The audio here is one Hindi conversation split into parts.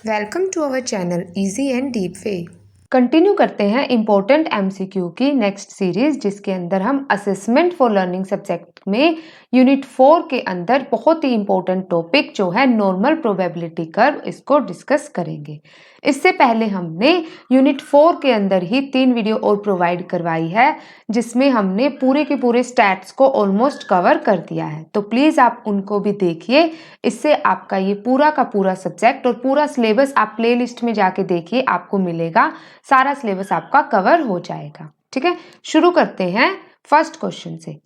Welcome to our channel Easy and Deep Way। Continue करते हैं इम्पोर्टेंट एमसीक्यू की नेक्स्ट सीरीज, जिसके अंदर हम असेसमेंट फॉर लर्निंग सब्जेक्ट में यूनिट 4 के अंदर बहुत ही इम्पोर्टेंट टॉपिक जो है नॉर्मल प्रोबेबिलिटी कर्व, इसको डिस्कस करेंगे। इससे पहले हमने यूनिट 4 के अंदर ही 3 वीडियो और प्रोवाइड करवाई है, जिसमें हमने पूरे के पूरे स्टैट्स को ऑलमोस्ट कवर कर दिया है। तो प्लीज़ आप उनको भी देखिए, इससे आपका ये पूरा का पूरा सब्जेक्ट और पूरा सिलेबस आप प्लेलिस्ट में जाके देखिए, आपको मिलेगा, सारा सिलेबस आपका कवर हो जाएगा। ठीक है, शुरू करते हैं फर्स्ट क्वेश्चन से।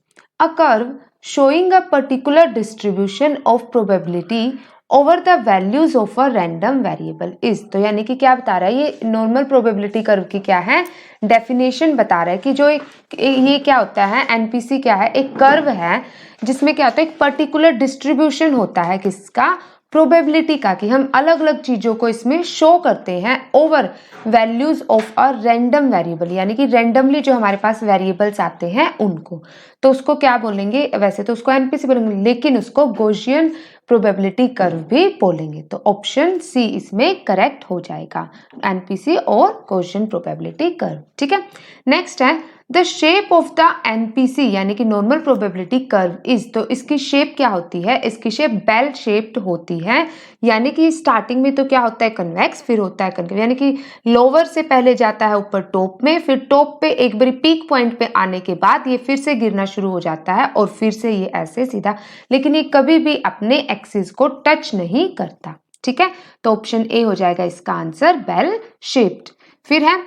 A curve showing a particular distribution of probability over the values of a random variable is, तो यानी कि क्या बता रहा है, ये नॉर्मल प्रोबेबिलिटी कर्व की क्या है, डेफिनेशन बता रहा है कि जो ये क्या होता है, एनपीसी क्या है, एक कर्व है जिसमें क्या होता है, एक पर्टिकुलर डिस्ट्रीब्यूशन होता है किसका, प्रोबेबिलिटी का, कि हम अलग अलग चीजों को इसमें शो करते हैं over values of a random variable, यानी कि रैंडमली जो हमारे पास वेरिएबल्स आते हैं उनको, तो उसको क्या बोलेंगे, वैसे तो उसको एनपीसी बोलेंगे, लेकिन उसको गॉसियन प्रोबेबिलिटी कर्व भी बोलेंगे। तो ऑप्शन सी इसमें करेक्ट हो जाएगा, एनपीसी और गॉसियन प्रोबेबिलिटी कर्व। ठीक है, नेक्स्ट है the shape of the NPC यानी कि नॉर्मल प्रोबेबिलिटी कर्व इज, तो इसकी शेप क्या होती है, इसकी शेप बेल शेप्ड होती है, यानी कि स्टार्टिंग में तो क्या होता है, कन्वेक्स, फिर होता है कनकेव, यानी कि लोअर से पहले जाता है ऊपर टॉप में, फिर टॉप पे एक बारी पीक पॉइंट पे आने के बाद ये फिर से गिरना शुरू हो जाता है और फिर से ये ऐसे सीधा, लेकिन ये कभी भी अपने एक्सिस को टच नहीं करता। ठीक है, तो ऑप्शन ए हो जाएगा इसका आंसर, बेल शेप्ड। फिर है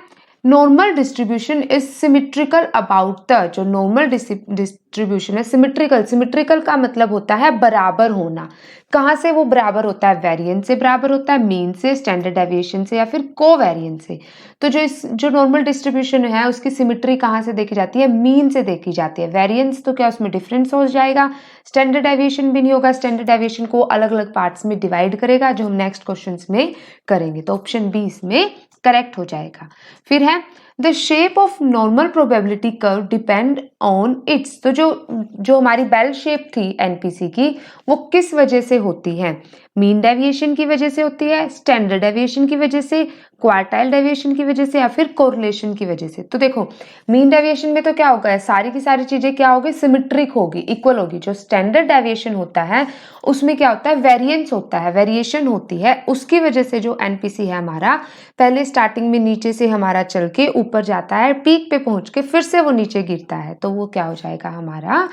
normal distribution is symmetrical about the, जो नॉर्मल डिस्ट्रीब्यूशन है सिमेट्रिकल, सिमेट्रिकल का मतलब होता है बराबर होना। कहाँ से वो बराबर होता है, वेरिएंस से बराबर होता है, मीन से, स्टैंडर्ड डेविएशन से, या फिर कोवेरिएंस से। तो जो नॉर्मल डिस्ट्रीब्यूशन है उसकी सिमेट्री कहाँ से देखी जाती है, मीन से देखी जाती है। वेरिएंस तो क्या उसमें डिफरेंस हो जाएगा, स्टैंडर्ड डेविएशन भी नहीं होगा, स्टैंडर्ड डेविएशन को अलग अलग पार्ट्स में डिवाइड करेगा, जो हम नेक्स्ट क्वेश्चन में करेंगे। तो ऑप्शन बी इसमें करेक्ट हो जाएगा। फिर है the shape of normal probability curve depend on it's, तो जो हमारी बेल शेप थी एनपीसी की, वो किस वजह से होती है, मीन डेविएशन की वजह से होती है, स्टैंडर्ड डेविएशन की वजह से, क्वार्टाइल डेविएशन की वजह से, या फिर कोरिलेशन की वजह से। तो देखो मीन डेविएशन में तो क्या होगा, सारी की सारी चीजें क्या होगी, सिमेट्रिक होगी, इक्वल होगी। जो स्टैंडर्ड डेविएशन होता है उसमें क्या होता है, वेरिएंस होता है, वेरिएशन होती है, उसकी वजह से जो एनपीसी है हमारा पहले स्टार्टिंग में नीचे से हमारा चल के ऊपर जाता है, पीक पे पहुंच के फिर से वो नीचे गिरता है, तो वो क्या हो जाएगा, हमारा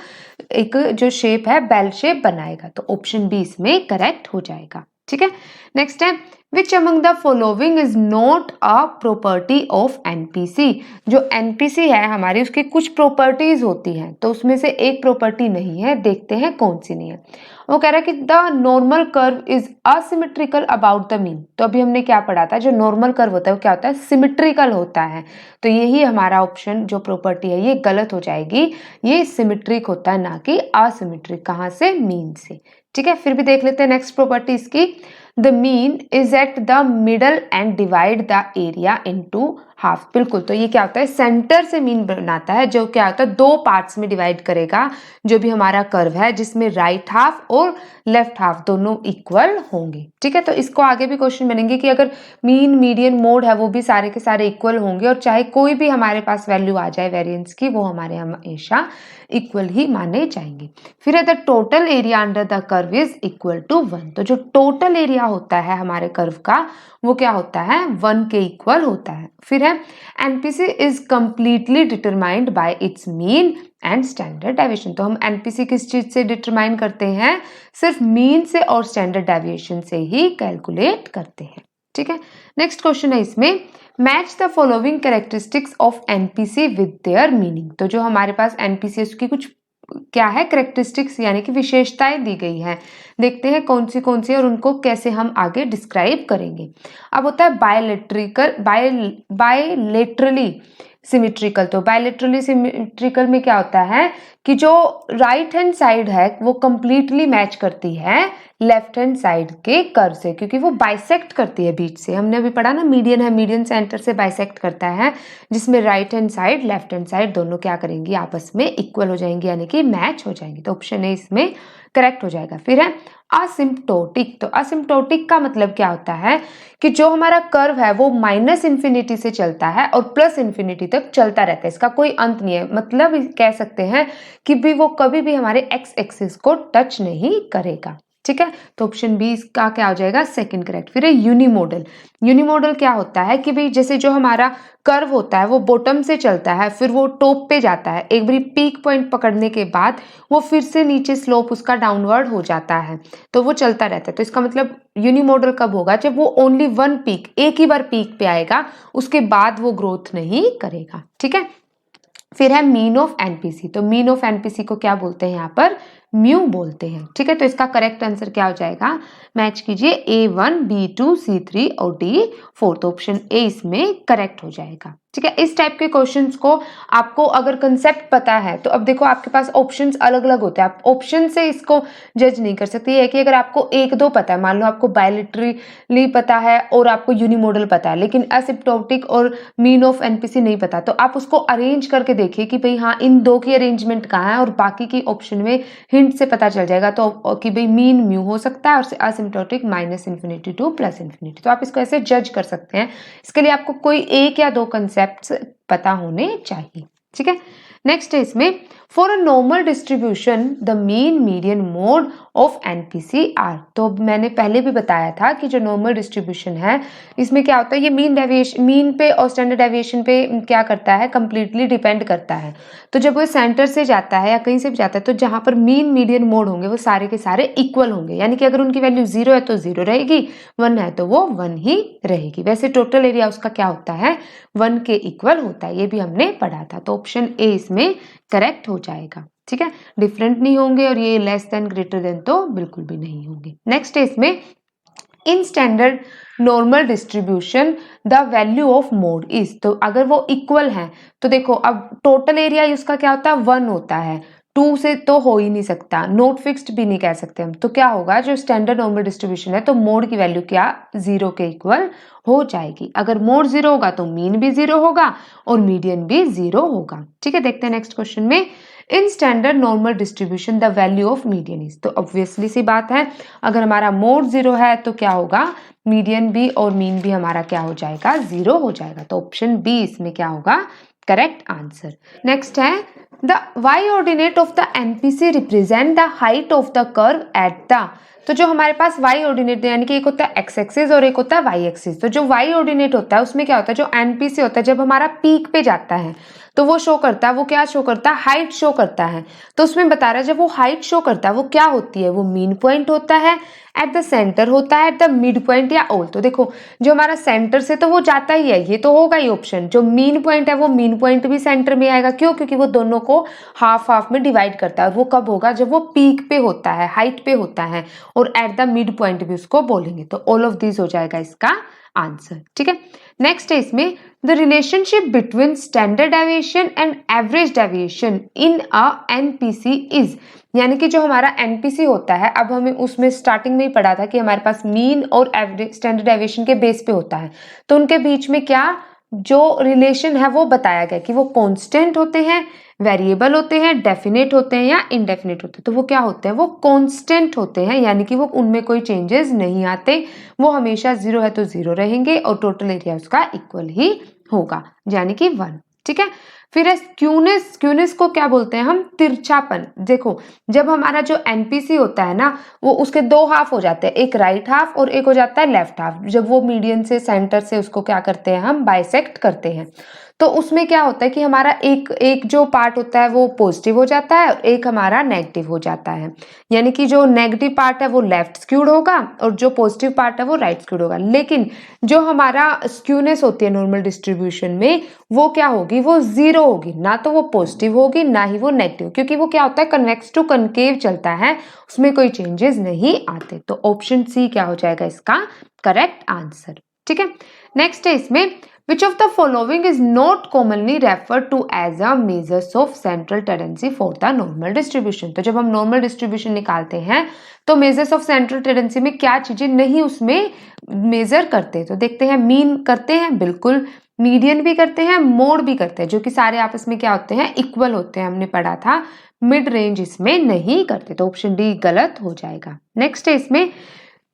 एक जो शेप है बेल शेप बनाएगा। तो ऑप्शन बी इसमें करेक्ट हो जाएगा। ठीक है, नेक्स्ट है which among the following is not a property of NPC, जो एनपीसी है हमारी उसकी कुछ प्रॉपर्टीज होती हैं, तो उसमें से एक प्रॉपर्टी नहीं है, देखते हैं कौन सी नहीं है। वो कह रहा है कि the normal curve is asymmetrical about the mean, तो अभी हमने क्या पढ़ा था, जो नॉर्मल कर्व होता है वो क्या होता है, सिमेट्रिकल होता है, तो यही हमारा ऑप्शन जो प्रॉपर्टी है ये गलत हो जाएगी, ये सिमेट्रिक होता है ना कि असिमेट्रिक। कहाँ से, मीन से। ठीक है, फिर भी देख लेते हैं नेक्स्ट प्रॉपर्टी इसकी, the mean is at the middle and divide the area into half, बिल्कुल, तो ये क्या होता है, सेंटर से मीन बनाता है, जो क्या होता है दो पार्ट्स में डिवाइड करेगा जो भी हमारा कर्व है, जिसमें राइट हाफ और लेफ्ट हाफ दोनों इक्वल होंगे। ठीक है, तो इसको आगे भी क्वेश्चन बनेंगे कि अगर मीन, मीडियन, मोड है वो भी सारे के सारे इक्वल होंगे, और चाहे कोई भी हमारे पास वैल्यू आ जाए वेरिएंस की, वो हमारे हमेशा इक्वल ही माने जाएंगे। फिर है the total area under the curve is equal to 1, तो जो टोटल एरिया होता है हमारे कर्व का वो क्या होता है, 1 के इक्वल होता है। फिर है NPC is completely determined by it's mean and standard deviation, तो हम एनपीसी किस चीज से डिटरमाइन करते हैं, सिर्फ मीन से और स्टैंडर्ड डेविएशन से ही कैलकुलेट करते हैं। ठीक है, नेक्स्ट क्वेश्चन है इसमें match the following characteristics of NPC with their meaning, तो जो हमारे पास एनपीसी उसकी कुछ क्या है, कैरेक्टरिस्टिक्स यानी कि विशेषताएं दी गई है, देखते हैं कौन सी और उनको कैसे हम आगे डिस्क्राइब करेंगे। अब होता है बायलेटरली सिमेट्रिकल, तो बायलेटरली सिमेट्रिकल में क्या होता है कि जो राइट हैंड साइड है वो कंप्लीटली मैच करती है लेफ्ट हैंड साइड के कर्व से, क्योंकि वो बाइसेक्ट करती है बीच से। हमने अभी पढ़ा ना, मीडियन है, मीडियन सेंटर से बाइसेक्ट करता है, जिसमें right hand side left hand side दोनों क्या करेंगी, आपस में इक्वल हो जाएंगी, यानी कि मैच हो जाएंगी। तो ऑप्शन ए इसमें करेक्ट हो जाएगा। फिर है असिम्प्टोटिक। तो असिम्प्टोटिक का मतलब क्या होता है कि जो हमारा कर्व है वो माइनस इन्फिनिटी से चलता है और प्लस इन्फिनिटी तक चलता रहता है, इसका कोई अंत नहीं है। मतलब कह सकते हैं कि भी वो कभी भी हमारे एक्स एक्सिस को टच नहीं करेगा। ठीक है, तो ऑप्शन बी इसका क्या हो जाएगा, सेकंड करेक्ट। फिर है यूनिमोडल। यूनिमोडल क्या होता है कि भाई जैसे जो हमारा कर्व होता है वो बॉटम से चलता है, फिर वो टॉप पे जाता है, एक बारी पीक पॉइंट पकड़ने के बाद वो फिर से नीचे स्लोप उसका डाउनवर्ड हो जाता है, तो वो चलता रहता है। तो इसका मतलब यूनिमोडल कब होगा, जब वो ओनली वन पीक, एक ही बार पीक पे आएगा, उसके बाद वो ग्रोथ नहीं करेगा। ठीक है, फिर है मीन ऑफ एनपीसी। तो मीन ऑफ एनपीसी को क्या बोलते हैं, यहाँ पर म्यू बोलते हैं। ठीक है, तो इसका करेक्ट आंसर क्या हो जाएगा, मैच कीजिए A1, B2, C3 और D4। तो ऑप्शन ए इसमें करेक्ट हो जाएगा। ठीक है, इस टाइप के क्वेश्चंस को आपको अगर कंसेप्ट पता है तो अब देखो आपके पास ऑप्शंस अलग अलग होते हैं, आप ऑप्शन से इसको जज नहीं कर सकते। ये है कि अगर आपको एक दो पता है, मान लो आपको बायलिटरली पता है और आपको यूनिमोडल पता है, लेकिन एसिम्प्टोटिक और मीन ऑफ एनपीसी नहीं पता, तो आप उसको अरेंज करके देखिए कि भाई हाँ इन दो की अरेंजमेंट कहाँ है, और बाकी की ऑप्शन में हिंट से पता चल जाएगा तो कि भाई मीन म्यू हो सकता है और asymptotic minus infinity two plus infinity. तो आप इसको ऐसे जज कर सकते हैं। इसके लिए आपको कोई एक या दो कंसेप्ट्स पता होने चाहिए। ठीक है, नेक्स्ट है इसमें for a normal distribution the mean median mode of NPC are. तो मैंने पहले भी बताया था कि जो नॉर्मल डिस्ट्रीब्यूशन है इसमें क्या होता है, ये मीन डेविएशन, मीन पे और स्टैंडर्ड डेविएशन पे क्या करता है, कंप्लीटली डिपेंड करता है। तो जब वो सेंटर से जाता है या कहीं से भी जाता है, तो जहां पर मीन मीडियन मोड होंगे वो सारे के सारे इक्वल होंगे, यानी कि अगर उनकी वैल्यू 0 है तो 0 रहेगी, 1 है तो वो 1 ही रहेगी। वैसे टोटल एरिया उसका क्या होता है, 1 के इक्वल होता है, ये भी हमने पढ़ा था। तो ऑप्शन ए इसमें करेक्ट हो जाएगा। ठीक है, डिफरेंट नहीं होंगे और ये लेस देन ग्रेटर देन तो बिल्कुल भी नहीं होंगे। नेक्स्ट है इसमें in standard normal distribution the value of mode is. तो अगर वो इक्वल है तो देखो अब टोटल एरिया उसका क्या होता है, 1 होता है, 2 से तो हो ही नहीं सकता, नॉट फिक्स्ड भी नहीं कह सकते हम। तो क्या होगा, जो स्टैंडर्ड नॉर्मल डिस्ट्रीब्यूशन है तो मोड की वैल्यू क्या 0 के इक्वल हो जाएगी। अगर मोड 0 होगा तो मीन भी 0 होगा और मीडियन भी 0 होगा। ठीक है, देखते हैं नेक्स्ट क्वेश्चन में in standard normal distribution the value of median is. तो ऑब्वियसली सी बात है, अगर हमारा मोड 0 है तो क्या होगा, मीडियन भी और मीन भी हमारा क्या हो जाएगा, 0 हो जाएगा। तो ऑप्शन बी इसमें क्या होगा, करेक्ट आंसर। नेक्स्ट है the y ordinate of the NPC represent the height of the curve at the. तो जो हमारे पास y ऑर्डिनेट यानी कि एक होता है x एक्सिस और एक होता है y एक्सिस। तो जो y ऑर्डिनेट होता है उसमें क्या होता है, जो एनपीसी होता है जब हमारा पीक पे जाता है तो वो शो करता है, वो क्या शो करता है, हाइट शो करता है। तो उसमें बता रहा है जब वो हाइट शो करता है वो क्या होती है, वो मीन पॉइंट होता है, एट द सेंटर होता है, एट द मिड पॉइंट या ऑल। तो देखो जो हमारा सेंटर से तो वो जाता ही है, ये तो होगा ही ऑप्शन। जो मीन पॉइंट है वो मीन पॉइंट भी सेंटर में आएगा, क्यों, क्योंकि वो दोनों को हाफ हाफ में डिवाइड करता है। और वो कब होगा, जब वो पीक पे होता है, हाइट पे होता है, और एट द मिड पॉइंट भी उसको बोलेंगे। तो ऑल ऑफ दिस हो जाएगा इसका आंसर। ठीक है, नेक्स्ट है इसमें the relationship between standard deviation and average deviation in a NPC is. यानी कि जो हमारा एनपीसी होता है, अब हमें उसमें स्टार्टिंग में ही पढ़ा था कि हमारे पास मीन और एवरेज स्टैंडर्ड डेविएशन के बेस पे होता है, तो उनके बीच में क्या जो रिलेशन है वो बताया गया कि वो कांस्टेंट होते हैं, वेरिएबल होते हैं, डेफिनेट होते हैं या इनडेफिनेट होते हैं। तो वो क्या होते हैं, वो कांस्टेंट होते हैं, यानी कि वो उनमें कोई चेंजेस नहीं आते, वो हमेशा 0 है तो 0 रहेंगे और टोटल एरिया उसका इक्वल ही होगा, यानी कि 1। ठीक है, फिर है स्क्यूनेस। स्क्यूनेस को क्या बोलते हैं हम, तिरछापन। देखो जब हमारा जो एनपीसी होता है ना वो उसके 2 हाफ हो जाते हैं, एक राइट हाफ और एक हो जाता है लेफ्ट हाफ। जब वो मीडियन से सेंटर से उसको क्या करते हैं, हम बाइसेक्ट करते हैं, तो उसमें क्या होता है कि हमारा एक जो पार्ट होता है वो पॉजिटिव हो जाता है और एक हमारा नेगेटिव हो जाता है। यानी कि जो नेगेटिव पार्ट है वो लेफ्ट स्क्यूड होगा और जो पॉजिटिव पार्ट है वो राइट स्क्यूड होगा। लेकिन जो हमारा स्क्यूनेस होती है नॉर्मल डिस्ट्रीब्यूशन में वो क्या होगी, वो 0 होगी, ना तो वो पॉजिटिव होगी ना ही वो नेगेटिव, क्योंकि वो क्या होता है, कन्वेक्स टू कनकेव चलता है, उसमें कोई चेंजेस नहीं आते। तो ऑप्शन सी क्या हो जाएगा इसका करेक्ट आंसर। ठीक है। नेक्स्ट है इसमें Which of the following is not commonly referred to as a measures of central tendency for the normal distribution? तो जब हम normal distribution निकालते हैं तो measures of central tendency में क्या चीजें नहीं उसमें measure करते, तो देखते हैं mean करते हैं, बिल्कुल मीडियन भी करते हैं, मोड भी करते हैं, जो कि सारे आपस में क्या होते हैं, इक्वल होते हैं, हमने पढ़ा था। मिड रेंज इसमें नहीं करते, तो ऑप्शन डी गलत हो जाएगा। नेक्स्ट है इसमें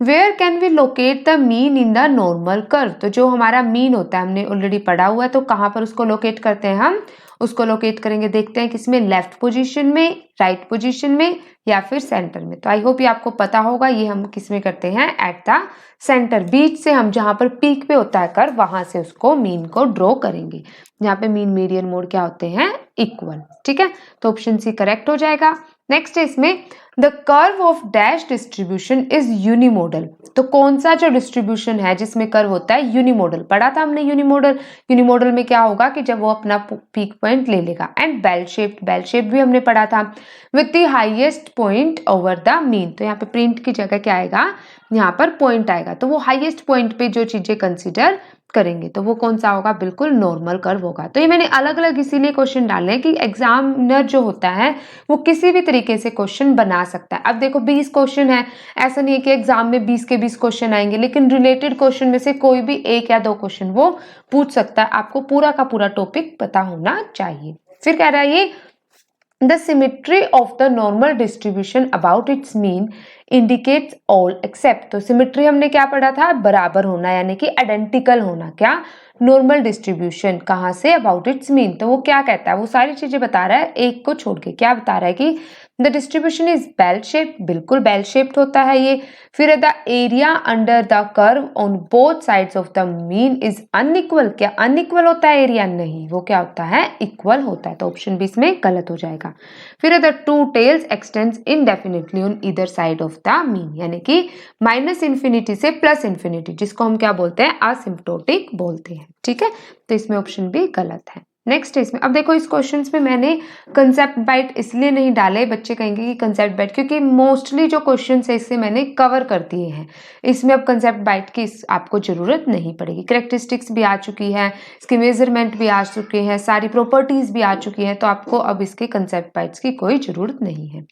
where can we locate the mean in the normal curve, तो जो हमारा मीन होता है हमने ऑलरेडी पढ़ा हुआ है, तो कहाँ पर उसको लोकेट करते हैं, हम उसको लोकेट करेंगे, देखते हैं किसमें, लेफ्ट पोजीशन में, राइट पोजीशन में या फिर सेंटर में। तो आई होप ये आपको पता होगा, ये हम किसमें करते हैं, एट द सेंटर, बीच से हम जहां पर पीक पे होता है कर्व वहां से उसको मीन को ड्रॉ करेंगे, यहाँ पे मीन मीडियन मोड क्या होते हैं, इक्वल। ठीक है, तो ऑप्शन सी करेक्ट हो जाएगा। नेक्स्ट है इसमें the curve of dash distribution is यूनिमोडल, तो कौन सा जो डिस्ट्रीब्यूशन है जिसमें कर्व होता है यूनिमोडल, पढ़ा था हमने यूनिमोडल। यूनिमोडल में क्या होगा कि जब वो अपना पीक पॉइंट ले लेगा, एंड बेल शेप भी हमने पढ़ा था, with the highest point over the mean, तो यहाँ पे प्रिंट की जगह क्या आएगा, यहाँ पर पॉइंट आएगा, तो वो हाईएस्ट पॉइंट पे जो चीजें कंसिडर करेंगे तो वो कौन सा होगा, बिल्कुल नॉर्मल कर्व होगा। तो ये मैंने अलग अलग इसीलिए क्वेश्चन डाले हैं कि एग्जामिनर जो होता है वो किसी भी तरीके से क्वेश्चन बना सकता है। अब देखो 20 क्वेश्चन है, ऐसा नहीं है कि एग्जाम में 20 के 20 क्वेश्चन आएंगे, लेकिन रिलेटेड क्वेश्चन में से कोई भी एक या दो क्वेश्चन वो पूछ सकता है, आपको पूरा का पूरा टॉपिक पता होना चाहिए। फिर कह रहा है ये The symmetry of the normal distribution about its mean indicates all except, तो सिमेट्री हमने क्या पढ़ा था, बराबर होना, यानी कि आइडेंटिकल होना, क्या, नॉर्मल डिस्ट्रीब्यूशन कहाँ से, अबाउट इट्स मीन, तो वो क्या कहता है, वो सारी चीजें बता रहा है, एक को छोड़ के क्या बता रहा है कि the distribution is bell shape, बिल्कुल बेल शेप्ड होता है ये। फिर the area under the curve on both sides of the mean is unequal, क्या अनइक्वल होता है एरिया, नहीं, वो क्या होता है, इक्वल होता है, तो ऑप्शन बी इसमें गलत हो जाएगा। फिर the two tails extends indefinitely on either side of the mean, यानी कि माइनस इन्फिनिटी से प्लस इन्फिनिटी, जिसको हम क्या बोलते हैं, असिम्प्टोटिक बोलते हैं। ठीक है, तो इसमें ऑप्शन बी गलत है। नेक्स्ट है इसमें, अब देखो इस क्वेश्चंस में मैंने कंसेप्ट बाइट इसलिए नहीं डाले, बच्चे कहेंगे कि कंसेप्ट बाइट, क्योंकि मोस्टली जो क्वेश्चंस है इससे मैंने कवर कर दिए हैं, इसमें अब कंसेप्ट बाइट की आपको जरूरत नहीं पड़ेगी। कैरेक्टरिस्टिक्स भी आ चुकी है, इसके मेजरमेंट भी आ चुके हैं, सारी प्रॉपर्टीज भी आ चुकी हैं, तो आपको अब इसके कंसेप्ट बाइट्स की कोई जरूरत नहीं है।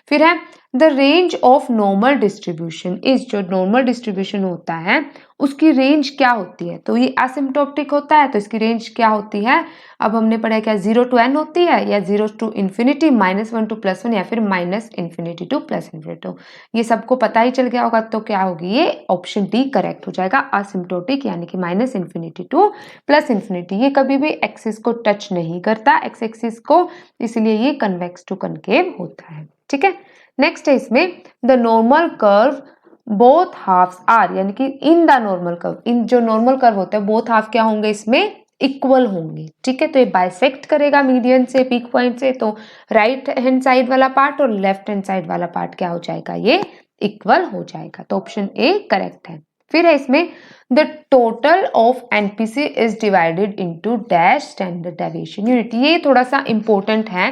फिर है the range of normal distribution is, जो नॉर्मल डिस्ट्रीब्यूशन होता है उसकी रेंज क्या होती है, तो ये एसिम्प्टोटिक होता है, तो इसकी रेंज क्या होती है, अब हमने पढ़ा क्या, 0 to n होती है, या 0 to infinity, -1 to +1, या फिर -infinity to +infinity, ये सबको पता ही चल गया होगा, तो क्या होगी ये, ऑप्शन डी करेक्ट हो जाएगा, असिम्प्टोटिक, यानी कि -infinity to +infinity, ये कभी भी एक्सिस को टच नहीं करता, एक्स एक्सिस को, इसलिए ये कन्वेक्स टू कनकेव होता है। ठीक है, नेक्स्ट है इसमें the normal curve both halves are, यानी कि इन द नॉर्मल कर्व, इन जो नॉर्मल कर्व होते हैं बोथ हाफ क्या होंगे, इसमें इक्वल होंगे। ठीक है, तो ये बाइसेक्ट करेगा मीडियन से, पीक पॉइंट से, तो राइट हैंड साइड वाला पार्ट और लेफ्ट हैंड साइड वाला पार्ट क्या हो जाएगा, ये इक्वल हो जाएगा, तो ऑप्शन ए करेक्ट है। फिर है इसमें the total of NPC is divided into dash standard deviation unit, ये थोड़ा सा इंपॉर्टेंट है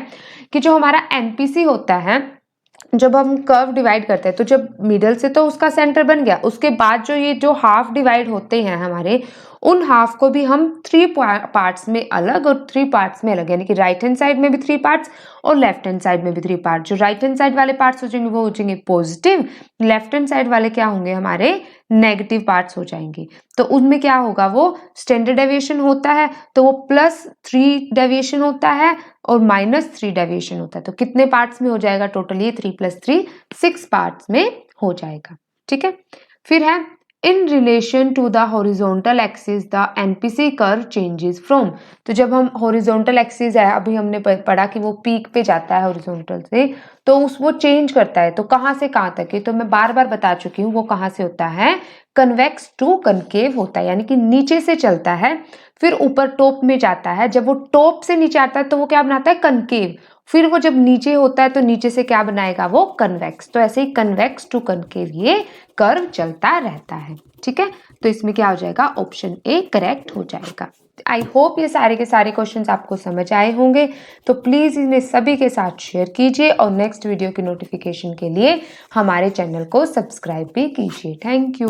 कि जो हमारा एनपीसी होता है, जब हम कर्व डिवाइड करते हैं तो जब मिडल से तो उसका सेंटर बन गया, उसके बाद जो ये जो हाफ डिवाइड होते हैं हमारे, उन हाफ को भी हम 3 पार्ट्स में अलग और 3 पार्ट्स में अलग, यानी कि राइट हैंड साइड में भी 3 पार्ट्स और लेफ्ट हैंड साइड में भी 3 पार्ट। जो राइट हैंड साइड वाले पार्ट्स हो जाएंगे वो हो जाएंगे पॉजिटिव, लेफ्ट हैंड साइड वाले क्या होंगे, हमारे नेगेटिव पार्ट्स हो जाएंगे। तो उनमें क्या होगा, वो स्टैंडर्ड डेविएशन होता है तो वो +3 डेविएशन होता है और -3 डेविएशन होता है, तो कितने पार्ट्स में हो जाएगा, टोटल ये 3 + 3 6 पार्ट्स में हो जाएगा। ठीक है, फिर है in relation to the horizontal axis the NPC curve changes from, तो जब हम हॉरिजॉन्टल एक्सिस है, अभी हमने पढ़ा कि वो पीक पे जाता है हॉरिजॉन्टल से, तो वो चेंज करता है, तो कहाँ से कहाँ तक है, तो मैं बार बार बता चुकी हूँ वो कहाँ से होता है, कन्वेक्स टू कनकेव होता है, यानी कि नीचे से चलता है फिर ऊपर टॉप में जाता है, जब वो टॉप से नीचे आता है तो वो क्या बनाता है, कनकेव, फिर वो जब नीचे होता है तो नीचे से क्या बनाएगा, वो कन्वेक्स, तो ऐसे ही कन्वेक्स टू कनकेव ये कर्व चलता रहता है। ठीक है, तो इसमें क्या हो जाएगा, ऑप्शन ए करेक्ट हो जाएगा। आई होप ये सारे के सारे क्वेश्चंस आपको समझ आए होंगे, तो प्लीज इन्हें सभी के साथ शेयर कीजिए और नेक्स्ट वीडियो की नोटिफिकेशन के लिए हमारे चैनल को सब्सक्राइब भी कीजिए। Thank you.